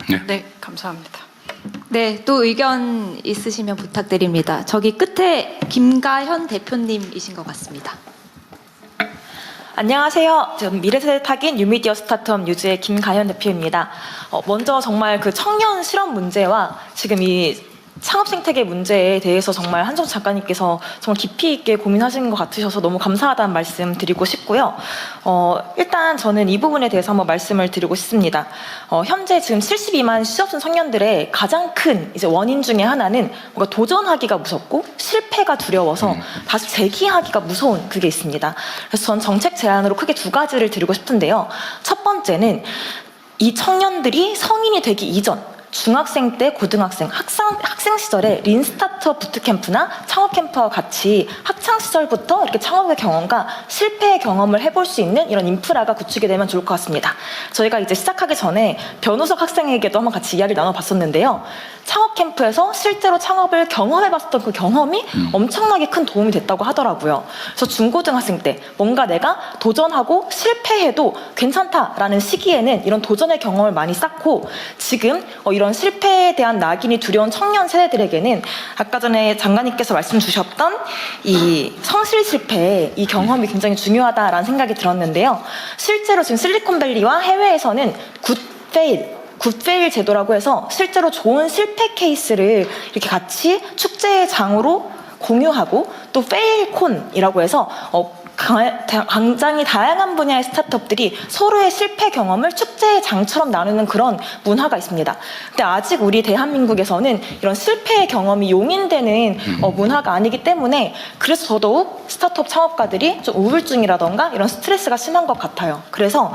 네. 네, 감사합니다. 네, 또 의견 있으시면 부탁드립니다. 저기 끝에 김가현 대표님이신 것 같습니다. 안녕하세요. 저는 미래세대 타긴 뉴미디어 스타트업 뉴즈의 김가현 대표입니다. 먼저 정말 그 청년 실업 문제와 지금 이 창업 생태계 문제에 대해서 정말 한정수 작가님께서 정말 깊이 있게 고민하시는 것 같으셔서 너무 감사하다는 말씀 드리고 싶고요. 일단 저는 이 부분에 대해서 한번 말씀을 드리고 싶습니다. 현재 지금 72만 취업생 청년들의 가장 큰 이제 원인 중에 하나는 뭔가 도전하기가 무섭고 실패가 두려워서 다시 재기하기가 무서운 그게 있습니다. 그래서 전 정책 제안으로 크게 두 가지를 드리고 싶은데요. 첫 번째는 이 청년들이 성인이 되기 이전 중학생 때 고등학생, 학생 시절에 린 스타트업 부트캠프나 창업 캠프와 같이 학창 시절부터 이렇게 창업의 경험과 실패의 경험을 해볼 수 있는 이런 인프라가 구축이 되면 좋을 것 같습니다. 저희가 이제 시작하기 전에 변우석 학생에게도 한번 같이 이야기를 나눠봤었는데요. 창업 캠프에서 실제로 창업을 경험해봤었던 그 경험이 엄청나게 큰 도움이 됐다고 하더라고요. 그래서 중고등학생 때 뭔가 내가 도전하고 실패해도 괜찮다라는 시기에는 이런 도전의 경험을 많이 쌓고 지금 이런 실패에 대한 낙인이 두려운 청년 세대들에게는 아까 전에 장관님께서 말씀 주셨던 이 성실 실패 이 경험이 굉장히 중요하다라는 생각이 들었는데요. 실제로 지금 실리콘밸리와 해외에서는 굿페일 제도라고 해서 실제로 좋은 실패 케이스를 이렇게 같이 축제의 장으로 공유하고 또 페일콘이라고 해서 굉장히 다양한 분야의 스타트업들이 서로의 실패 경험을 축제의 장처럼 나누는 그런 문화가 있습니다. 근데 아직 우리 대한민국에서는 이런 실패의 경험이 용인되는 문화가 아니기 때문에 그래서 더더욱 스타트업 창업가들이 좀 우울증이라던가 이런 스트레스가 심한 것 같아요. 그래서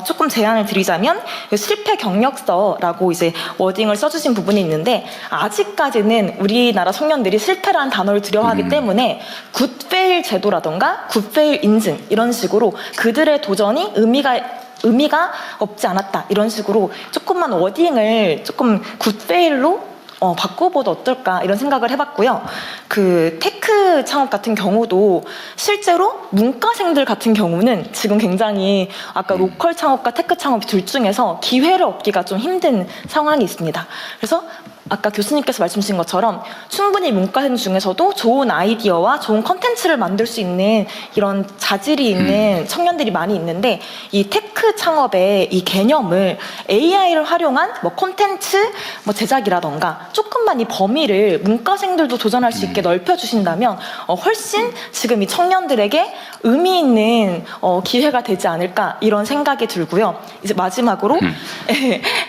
조금 제안을 드리자면 실패 경력서라고 이제 워딩을 써주신 부분이 있는데 아직까지는 우리나라 청년들이 실패라는 단어를 두려워하기 때문에 굿페일 제도라던가 굿페일 인증 이런 식으로 그들의 도전이 의미가 없지 않았다 이런 식으로 조금만 워딩을 조금 굿페일로 바꿔봐도 어떨까 이런 생각을 해봤고요. 그 테크 창업 같은 경우도 실제로 문과생들 같은 경우는 지금 굉장히 아까 로컬 창업과 테크 창업 둘 중에서 기회를 얻기가 좀 힘든 상황이 있습니다. 그래서 아까 교수님께서 말씀 주신 것처럼 충분히 문과생 중에서도 좋은 아이디어와 좋은 컨텐츠를 만들 수 있는 이런 자질이 있는 청년들이 많이 있는데 이 테크 창업의 이 개념을 AI를 활용한 뭐 컨텐츠 뭐 제작이라던가 조금만 이 범위를 문과생들도 도전할 수 있게 넓혀주신다면 훨씬 지금 이 청년들에게 의미 있는 기회가 되지 않을까 이런 생각이 들고요. 이제 마지막으로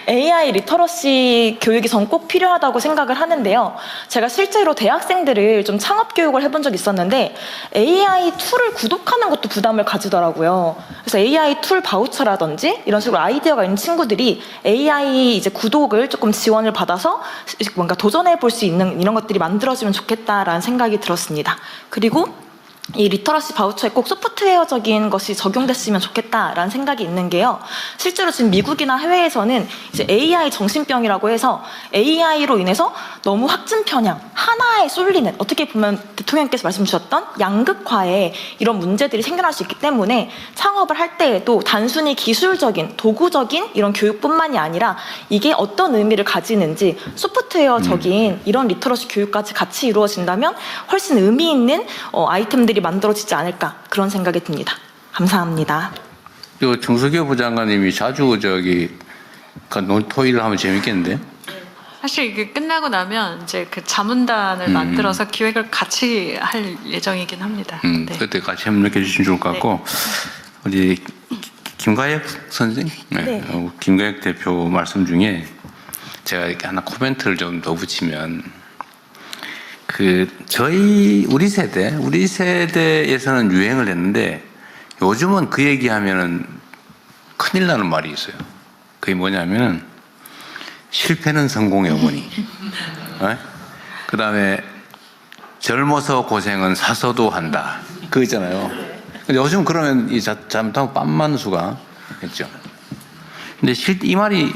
AI 리터러시 교육이 전 꼭 필요하다고 생각을 하는데요. 제가 실제로 대학생들을 좀 창업 교육을 해본 적이 있었는데 AI 툴을 구독하는 것도 부담을 가지더라고요. 그래서 AI 툴 바우처라든지 이런 식으로 아이디어가 있는 친구들이 AI 이제 구독을 조금 지원을 받아서 뭔가 도전해 볼 수 있는 이런 것들이 만들어지면 좋겠다라는 생각이 들었습니다. 그리고 이 리터러시 바우처에 꼭 소프트웨어적인 것이 적용됐으면 좋겠다라는 생각이 있는 게요. 실제로 지금 미국이나 해외에서는 이제 AI 정신병이라고 해서 AI로 인해서 너무 확증 편향, 하나에 쏠리는 어떻게 보면 대통령께서 말씀 주셨던 양극화에 이런 문제들이 생겨날 수 있기 때문에 창업을 할 때에도 단순히 기술적인, 도구적인 이런 교육뿐만이 아니라 이게 어떤 의미를 가지는지 소프트웨어적인 이런 리터러시 교육까지 같이 이루어진다면 훨씬 의미 있는 아이템들이 만들어지지 않을까 그런 생각이 듭니다. 감사합니다. 정석여 부장관님이 자주 토의를 하면 재밌겠는데? 사실 이게 끝나고 나면 이제 그 자문단을 만들어서 기획을 같이 할 예정이긴 합니다. 네. 그때 같이 협력해 주시면 좋을 것 같고 우리 김가혁 선생님, 네. 김가혁 대표 말씀 중에 제가 이렇게 하나 코멘트를 좀 더 붙이면 우리 세대에서는 유행을 했는데 요즘은 그 얘기하면은 큰일 나는 말이 있어요. 그게 뭐냐면은 실패는 성공의 어머니. 그 다음에 젊어서 고생은 사서도 한다. 그거 있잖아요. 근데 요즘 그러면 잘못하면 빰만수가 했죠. 근데 이 말이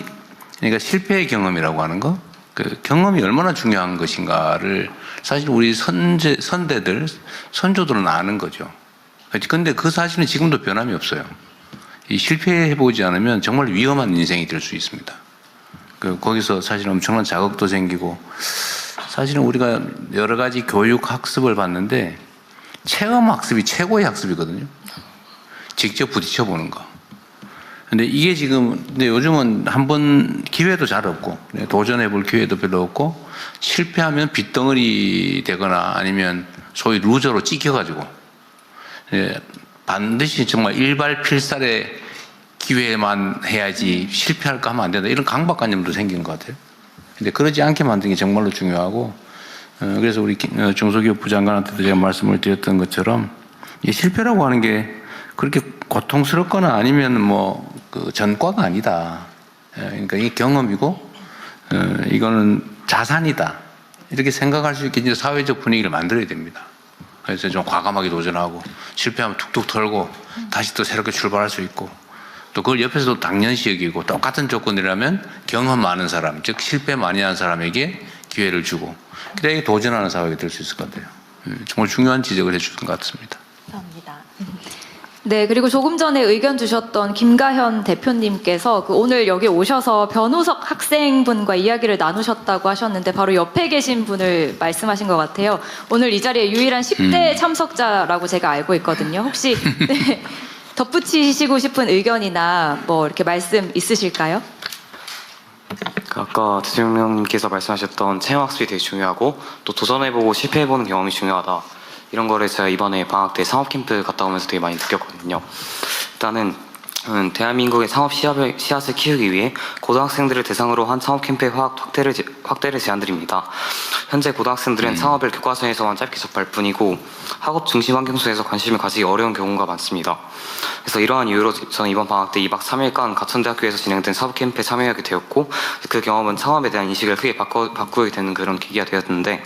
그러니까 실패의 경험이라고 하는 거, 그 경험이 얼마나 중요한 것인가를 사실 우리 선대들, 선조들은 아는 거죠. 근데 그 사실은 지금도 변함이 없어요. 이 실패해보지 않으면 정말 위험한 인생이 될 수 있습니다. 거기서 사실 엄청난 자극도 생기고 사실은 우리가 여러 가지 교육 학습을 받는데 체험 학습이 최고의 학습이거든요. 직접 부딪혀 보는 거. 근데 이게 지금 근데 요즘은 한번 기회도 잘 없고 도전해 볼 기회도 별로 없고 실패하면 빗덩어리 되거나 아니면 소위 루저로 찍혀가지고 반드시 정말 일발필살의 기회만 해야지 실패할까 하면 안 된다. 이런 강박관념도 생기는 것 같아요. 근데 그러지 않게 만드는 게 정말로 중요하고 그래서 우리 중소기업부 장관한테도 제가 말씀을 드렸던 것처럼 이 실패라고 하는 게 그렇게 고통스럽거나 아니면 뭐 그 전과가 아니다. 그러니까 이게 경험이고 이거는 자산이다. 이렇게 생각할 수 있게 이제 사회적 분위기를 만들어야 됩니다. 그래서 좀 과감하게 도전하고 실패하면 툭툭 털고 다시 또 새롭게 출발할 수 있고 또 그걸 옆에서도 당연시 여기고 똑같은 조건이라면 경험 많은 사람, 즉 실패 많이 한 사람에게 기회를 주고 그래야 도전하는 사회가 될 수 있을 것 같아요. 정말 중요한 지적을 해주신 것 같습니다. 감사합니다. 네, 그리고 조금 전에 의견 주셨던 김가현 대표님께서 오늘 여기 오셔서 변우석 학생분과 이야기를 나누셨다고 하셨는데 바로 옆에 계신 분을 말씀하신 것 같아요. 오늘 이 자리에 유일한 10대 참석자라고 제가 알고 있거든요. 혹시 네, 덧붙이시고 싶은 의견이나 뭐 이렇게 말씀 있으실까요? 아까 대통령님께서 말씀하셨던 체험학습이 되게 중요하고 또 도전해보고 실패해보는 경험이 중요하다. 이런 거를 제가 이번에 방학 때 상업캠프 갔다 오면서 되게 많이 느꼈거든요. 일단은 대한민국의 창업 씨앗을 키우기 위해 고등학생들을 대상으로 한 창업캠프의 확대를 제안드립니다. 현재 고등학생들은 창업을 교과서에서만 짧게 접할 뿐이고 학업 중심 환경 속에서 관심을 가지기 어려운 경우가 많습니다. 그래서 이러한 이유로 저는 이번 방학 때 2박 3일간 가천대학교에서 진행된 사업캠프에 참여하게 되었고 그 경험은 창업에 대한 인식을 크게 바꾸게 되는 그런 계기가 되었는데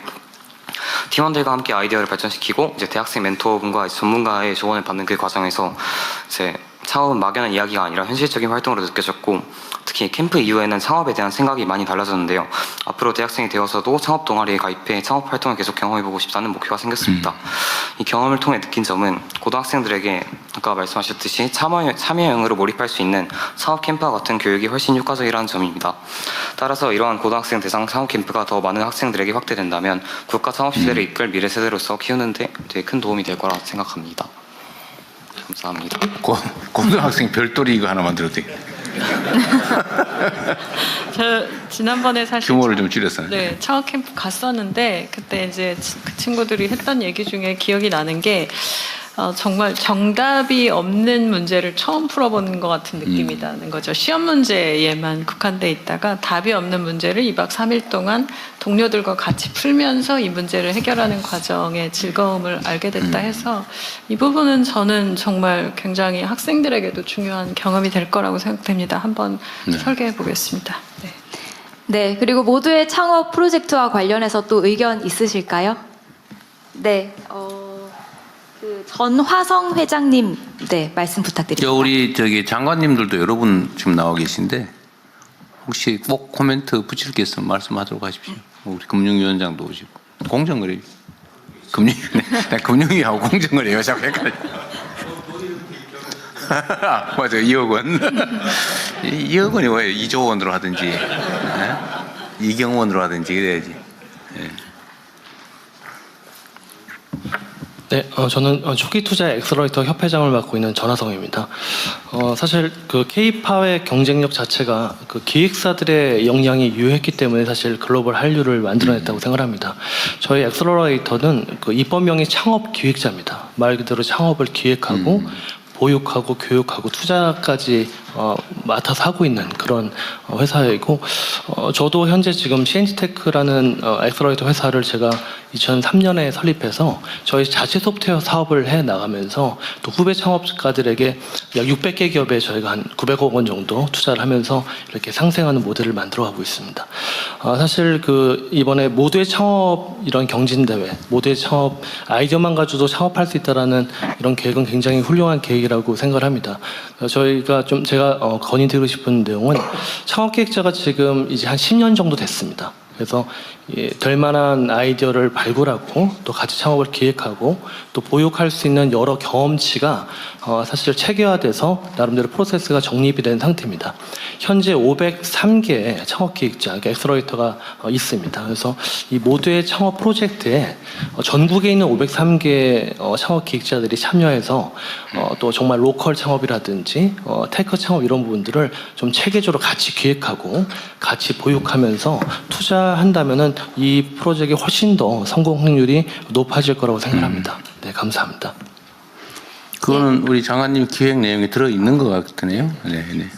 팀원들과 함께 아이디어를 발전시키고 이제 대학생 멘토분과 전문가의 조언을 받는 그 과정에서 이제 창업은 막연한 이야기가 아니라 현실적인 활동으로 느껴졌고 특히 캠프 이후에는 창업에 대한 생각이 많이 달라졌는데요. 앞으로 대학생이 되어서도 창업 동아리에 가입해 창업 활동을 계속 경험해보고 싶다는 목표가 생겼습니다. 이 경험을 통해 느낀 점은 고등학생들에게 아까 말씀하셨듯이 참여형으로 몰입할 수 있는 창업 캠프와 같은 교육이 훨씬 효과적이라는 점입니다. 따라서 이러한 고등학생 대상 창업 캠프가 더 많은 학생들에게 확대된다면 국가 창업 시대를 이끌 미래 세대로서 키우는 데 되게 큰 도움이 될 거라 생각합니다. 감사합니다. 고등학생 별도리 이거 하나만 들어도 되겠네. 저 지난번에 사실 규모를 좀 줄였어요. 네, 창업 캠프 갔었는데 그때 이제 그 친구들이 했던 얘기 중에 기억이 나는 게 정말 정답이 없는 문제를 처음 풀어보는 것 같은 느낌이 나는 거죠. 시험 문제에만 국한돼 있다가 답이 없는 문제를 2박 3일 동안 동료들과 같이 풀면서 이 문제를 해결하는 과정의 즐거움을 알게 됐다 해서 이 부분은 저는 정말 굉장히 학생들에게도 중요한 경험이 될 거라고 생각됩니다. 한번 설계해 보겠습니다. 네. 네, 그리고 모두의 창업 프로젝트와 관련해서 또 의견 있으실까요? 네, 그 전화성 회장님, 네, 말씀 부탁드립니다. 우리 장관님들도 여러분 지금 나와 계신데 혹시 꼭 코멘트 붙일 게 있으면 말씀하도록 하십시오. 우리 금융위원장도 오시고 공정거래 금융위하고 공정거래요. 자꾸 헷갈려. 맞아, 2억 원. 2억 원이 왜 2조 원으로 하든지 2경원으로 하든지 그래야지. 네. 네, 저는 초기 투자 엑셀러레이터 협회장을 맡고 있는 전하성입니다. 사실 그 K-팝의 경쟁력 자체가 그 기획사들의 역량이 유효했기 때문에 사실 글로벌 한류를 만들어냈다고 생각합니다. 저희 엑셀러레이터는 그 입법명이 창업 기획자입니다. 말 그대로 창업을 기획하고 보육하고 교육하고 투자까지 맡아서 하고 있는 그런 회사이고 저도 현재 지금 CNG테크라는 엑셀러레이터 회사를 제가 2003년에 설립해서 저희 자체 소프트웨어 사업을 해 나가면서 또 후배 창업가들에게 약 600개 기업에 저희가 한 900억 원 정도 투자를 하면서 이렇게 상생하는 모델을 만들어가고 있습니다. 사실 그 이번에 모두의 창업 이런 경진대회, 모두의 창업 아이디어만 가지고도 창업할 수 있다라는 이런 계획은 굉장히 훌륭한 계획이라고 생각을 합니다. 저희가 제가 건의드리고 싶은 내용은 창업기획자가 지금 이제 한 10년 정도 됐습니다. 그래서 될 만한 아이디어를 발굴하고 또 같이 창업을 기획하고 또 보육할 수 있는 여러 경험치가 사실 체계화돼서 나름대로 프로세스가 정립이 된 상태입니다. 현재 503개의 창업 기획자, 그러니까 엑셀러레이터가 있습니다. 그래서 이 모두의 창업 프로젝트에 전국에 있는 503개 창업 기획자들이 참여해서 또 정말 로컬 창업이라든지 테크 창업 이런 부분들을 좀 체계적으로 같이 기획하고 같이 보육하면서 투자한다면은 이 프로젝트가 훨씬 더 성공 확률이 높아질 거라고 생각합니다. 네, 감사합니다. 그거는 우리 장관님 기획 내용에 들어 있는 것 같네요. 네, 네.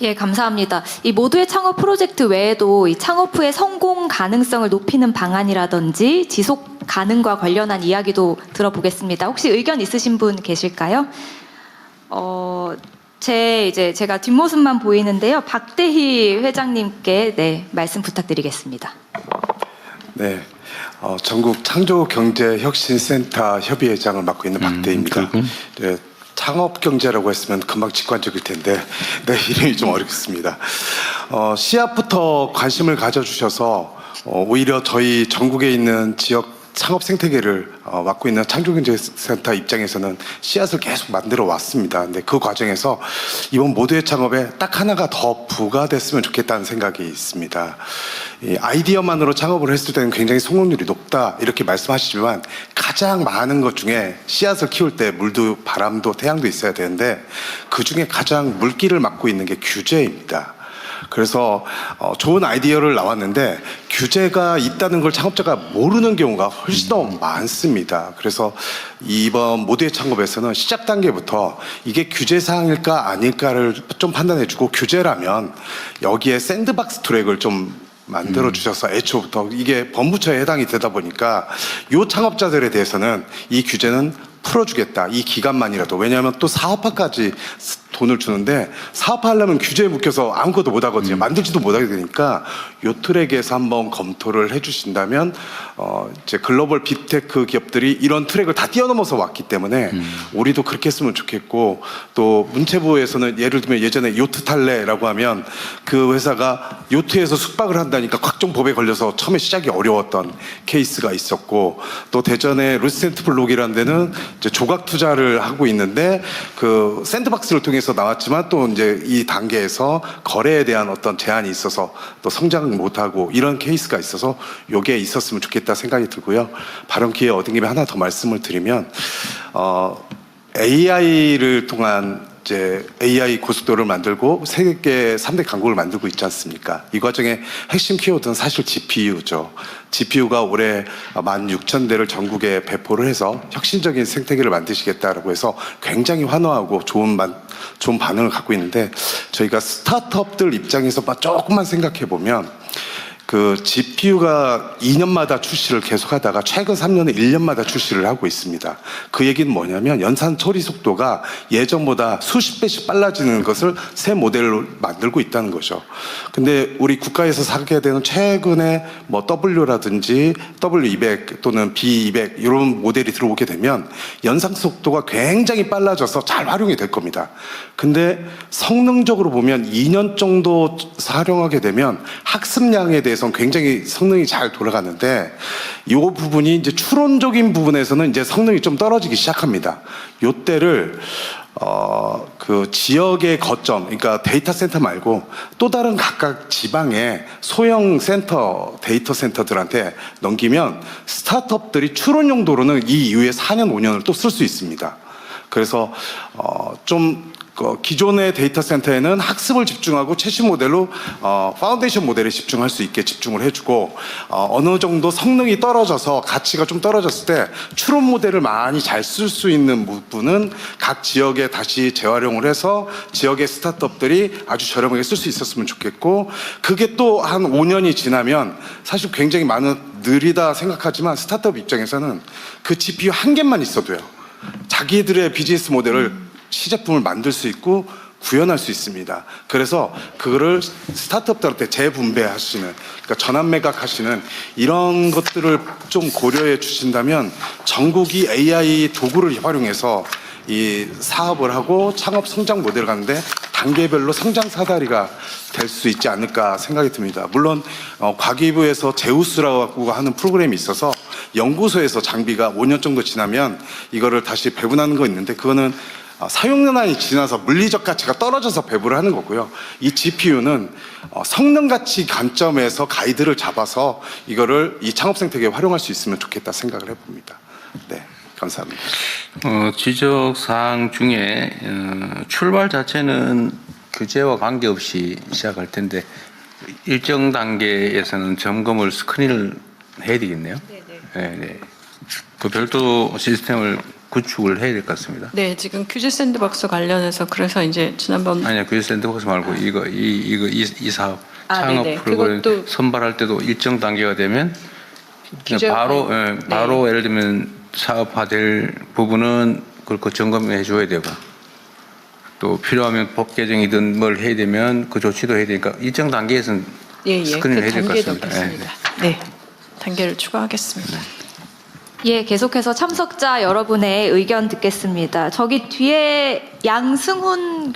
예, 감사합니다. 이 모두의 창업 프로젝트 외에도 이 창업 후의 성공 가능성을 높이는 방안이라든지 지속 가능과 관련한 이야기도 들어보겠습니다. 혹시 의견 있으신 분 계실까요? 제가 뒷모습만 보이는데요. 박대희 회장님께 네, 말씀 부탁드리겠습니다. 네, 전국 창조경제혁신센터 협의회장을 맡고 있는 박대희입니다. 네, 창업경제라고 했으면 금방 직관적일 텐데 네, 이름이 좀 어렵습니다. 씨앗부터 관심을 가져주셔서 오히려 저희 전국에 있는 지역 창업 생태계를 맡고 있는 창조경제센터 입장에서는 씨앗을 계속 만들어 왔습니다. 근데 그 과정에서 이번 모두의 창업에 딱 하나가 더 부과됐으면 좋겠다는 생각이 있습니다. 이 아이디어만으로 창업을 했을 때는 굉장히 성공률이 높다 이렇게 말씀하시지만 가장 많은 것 중에 씨앗을 키울 때 물도 바람도 태양도 있어야 되는데 그 중에 가장 물기를 막고 있는 게 규제입니다. 그래서 좋은 아이디어를 나왔는데 규제가 있다는 걸 창업자가 모르는 경우가 훨씬 더 많습니다. 그래서 이번 모두의 창업에서는 시작 단계부터 이게 규제 사항일까 아닐까를 좀 판단해주고 규제라면 여기에 샌드박스 트랙을 좀 만들어 주셔서 애초부터 이게 법무처에 해당이 되다 보니까 이 창업자들에 대해서는 이 규제는 풀어주겠다. 이 기간만이라도. 왜냐하면 또 사업화까지 돈을 주는데 사업화하려면 규제에 묶여서 아무것도 못 하거든요. 만들지도 못하게 되니까 요 트랙에서 한번 검토를 해주신다면 이제 글로벌 빅테크 기업들이 이런 트랙을 다 뛰어넘어서 왔기 때문에 우리도 그렇게 했으면 좋겠고 또 문체부에서는 예를 들면 예전에 요트 탈레라고 하면 그 회사가 요트에서 숙박을 한다니까 각종 법에 걸려서 처음에 시작이 어려웠던 케이스가 있었고 또 대전의 루센트 블록이라는 데는 이제 조각 투자를 하고 있는데 그 샌드박스를 통해서 나왔지만 또 이제 이 단계에서 거래에 대한 어떤 제한이 있어서 또 성장 못하고 이런 케이스가 있어서 요게 있었으면 좋겠다 생각이 들고요. 발언 기회 얻은 김에 하나 더 말씀을 드리면 AI를 통한 이제 AI 고속도로를 만들고 세계 3대 강국을 만들고 있지 않습니까? 이 과정에 핵심 키워드는 사실 GPU죠. GPU가 올해 16,000대를 전국에 배포를 해서 혁신적인 생태계를 만드시겠다라고 해서 굉장히 환호하고 좋은 반응을 갖고 있는데 저희가 스타트업들 입장에서 조금만 생각해 보면 그 GPU가 2년마다 출시를 계속하다가 최근 3년에 1년마다 출시를 하고 있습니다. 그 얘기는 뭐냐면 연산 처리 속도가 예전보다 수십 배씩 빨라지는 것을 새 모델로 만들고 있다는 거죠. 근데 우리 국가에서 사게 되는 최근에 뭐 W라든지 W200 또는 B200 이런 모델이 들어오게 되면 연산 속도가 굉장히 빨라져서 잘 활용이 될 겁니다. 근데 성능적으로 보면 2년 정도 활용하게 되면 학습량에 대해서 굉장히 성능이 잘 돌아가는데 이 부분이 이제 추론적인 부분에서는 이제 성능이 좀 떨어지기 시작합니다. 요때를 그 지역의 거점, 그러니까 데이터 센터 말고 또 다른 각각 지방의 소형 센터, 데이터 센터들한테 넘기면 스타트업들이 추론 용도로는 이 이후에 4년, 5년을 또 쓸 수 있습니다. 그래서 좀 기존의 데이터 센터에는 학습을 집중하고 최신 모델로 파운데이션 모델에 집중할 수 있게 집중을 해주고 어느 정도 성능이 떨어져서 가치가 좀 떨어졌을 때 추론 모델을 많이 잘 쓸 수 있는 부분은 각 지역에 다시 재활용을 해서 지역의 스타트업들이 아주 저렴하게 쓸 수 있었으면 좋겠고 그게 또 한 5년이 지나면 사실 굉장히 느리다 생각하지만 스타트업 입장에서는 그 GPU 한 개만 있어도요 자기들의 비즈니스 모델을 시제품을 만들 수 있고 구현할 수 있습니다. 그래서 그거를 스타트업들한테 재분배하시는, 그러니까 전환 매각하시는 이런 것들을 좀 고려해 주신다면 전국이 AI 도구를 활용해서 이 사업을 하고 창업 성장 모델을 가는데 단계별로 성장 사다리가 될 수 있지 않을까 생각이 듭니다. 물론 과기부에서 제우스라고 하는 프로그램이 있어서 연구소에서 장비가 5년 정도 지나면 이거를 다시 배분하는 거 있는데 그거는 사용연한이 지나서 물리적 가치가 떨어져서 배부를 하는 거고요. 이 GPU는 성능 가치 관점에서 가이드를 잡아서 이거를 이 창업 생태계에 활용할 수 있으면 좋겠다 생각을 해봅니다. 네, 감사합니다. 지적 사항 중에 출발 자체는 규제와 관계없이 시작할 텐데 일정 단계에서는 점검을 스크린을 해야 되겠네요. 네. 그 별도 시스템을 구축을 해야 될 것 같습니다. 네, 지금 큐즈 샌드박스 관련해서 그래서 이제 지난번 아니야, 그 샌드박스 말고 이 사업 창업 네네. 프로그램 그것도 선발할 때도 일정 단계가 되면 규제와 바로 예를 들면 사업화될 부분은 그걸 점검해 줘야 되고 또 필요하면 법 개정이든 뭘 해야 되면 그 조치도 해야 되니까 일정 단계에서는 스크린을 해야 될 것 단계도 같습니다. 있습니다. 네, 단계를 추가하겠습니다. 예, 계속해서 참석자 여러분의 의견 듣겠습니다. 저기 뒤에 양승훈